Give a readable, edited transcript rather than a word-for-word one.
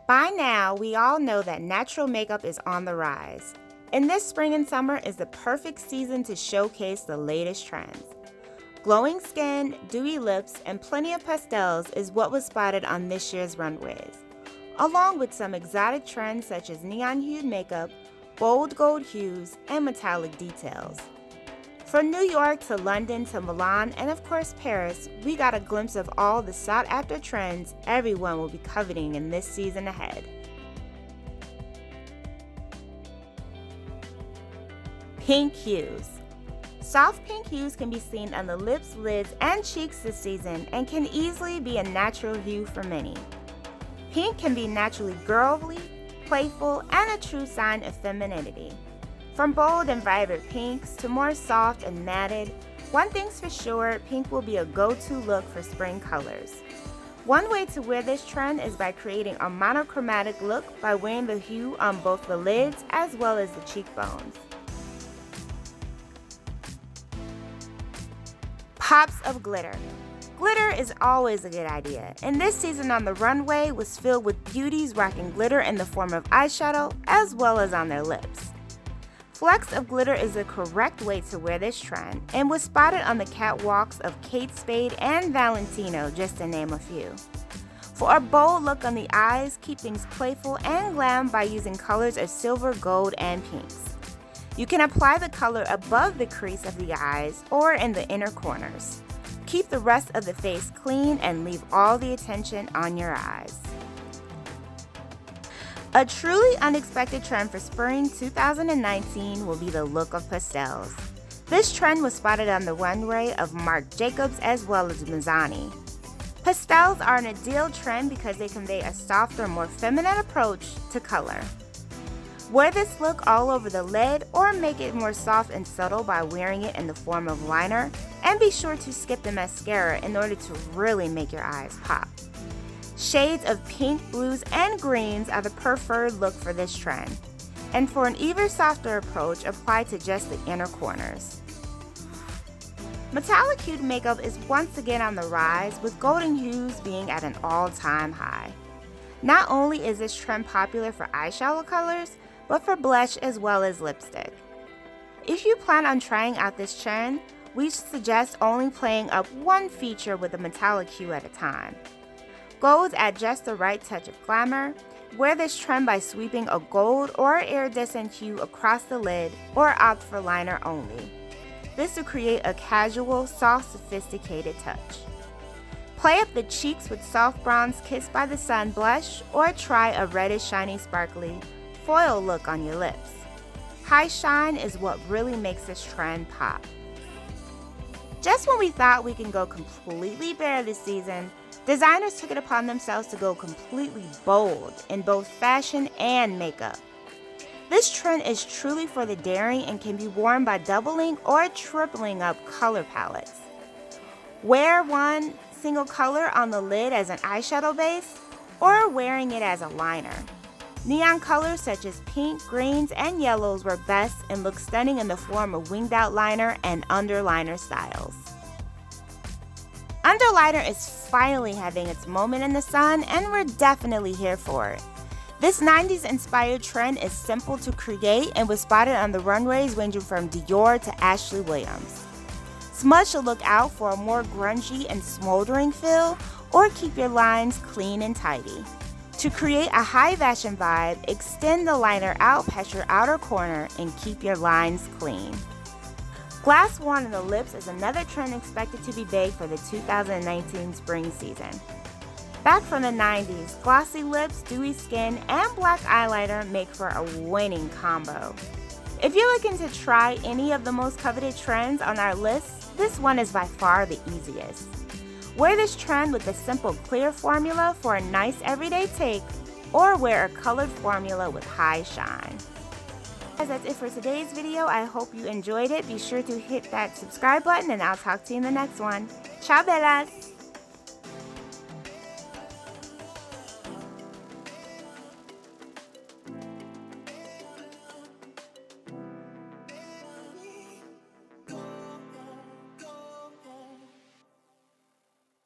By now, we all know that natural makeup is on the rise. And this spring and summer is the perfect season to showcase the latest trends. Glowing skin, dewy lips, and plenty of pastels is what was spotted on this year's runways, along with some exotic trends such as neon-hued makeup, bold gold hues, and metallic details. From New York to London to Milan and of course Paris, we got a glimpse of all the sought-after trends everyone will be coveting in this season ahead. Pink hues. Soft pink hues can be seen on the lips, lids, and cheeks this season and can easily be a natural hue for many. Pink can be naturally girly, playful, and a true sign of femininity. From bold and vibrant pinks to more soft and matted, one thing's for sure, pink will be a go-to look for spring colors. One way to wear this trend is by creating a monochromatic look by wearing the hue on both the lids as well as the cheekbones. Pops of glitter. Glitter is always a good idea, and this season on the runway was filled with beauties rocking glitter in the form of eyeshadow as well as on their lips. Flecks of glitter is the correct way to wear this trend and was spotted on the catwalks of Kate Spade and Valentino, just to name a few. For a bold look on the eyes, keep things playful and glam by using colors of silver, gold, and pinks. You can apply the color above the crease of the eyes or in the inner corners. Keep the rest of the face clean and leave all the attention on your eyes. A truly unexpected trend for spring 2019 will be the look of pastels. This trend was spotted on the runway of Marc Jacobs as well as Mazzani. Pastels are an ideal trend because they convey a softer, more feminine approach to color. Wear this look all over the lid or make it more soft and subtle by wearing it in the form of liner, and be sure to skip the mascara in order to really make your eyes pop. Shades of pink, blues, and greens are the preferred look for this trend. And for an even softer approach, apply to just the inner corners. Metallic hued makeup is once again on the rise, with golden hues being at an all-time high. Not only is this trend popular for eyeshadow colors, but for blush as well as lipstick. If you plan on trying out this trend, we suggest only playing up one feature with a metallic hue at a time. Golds add just the right touch of glamour. Wear this trend by sweeping a gold or iridescent hue across the lid or opt for liner only. This will create a casual, soft, sophisticated touch. Play up the cheeks with soft bronze kissed by the sun blush or try a reddish, shiny, sparkly foil look on your lips. High shine is what really makes this trend pop. Just when we thought we can go completely bare this season, designers took it upon themselves to go completely bold in both fashion and makeup. This trend is truly for the daring and can be worn by doubling or tripling up color palettes. Wear one single color on the lid as an eyeshadow base or wearing it as a liner. Neon colors such as pink, greens, and yellows were best and look stunning in the form of winged out liner and underliner styles. Underliner is finally having its moment in the sun, and we're definitely here for it. This 90s inspired trend is simple to create and was spotted on the runways ranging from Dior to Ashley Williams. Smudge to look out for a more grungy and smoldering feel, or keep your lines clean and tidy. To create a high fashion vibe, extend the liner out past your outer corner and keep your lines clean. Glass worn on the lips is another trend expected to be big for the 2019 spring season. Back from the 90s, glossy lips, dewy skin, and black eyeliner make for a winning combo. If you're looking to try any of the most coveted trends on our list, this one is by far the easiest. Wear this trend with the simple clear formula for a nice everyday take, or wear a colored formula with high shine. That's it for today's video. I hope you enjoyed it. Be sure to hit that subscribe button and I'll talk to you in the next one. Ciao, bellas!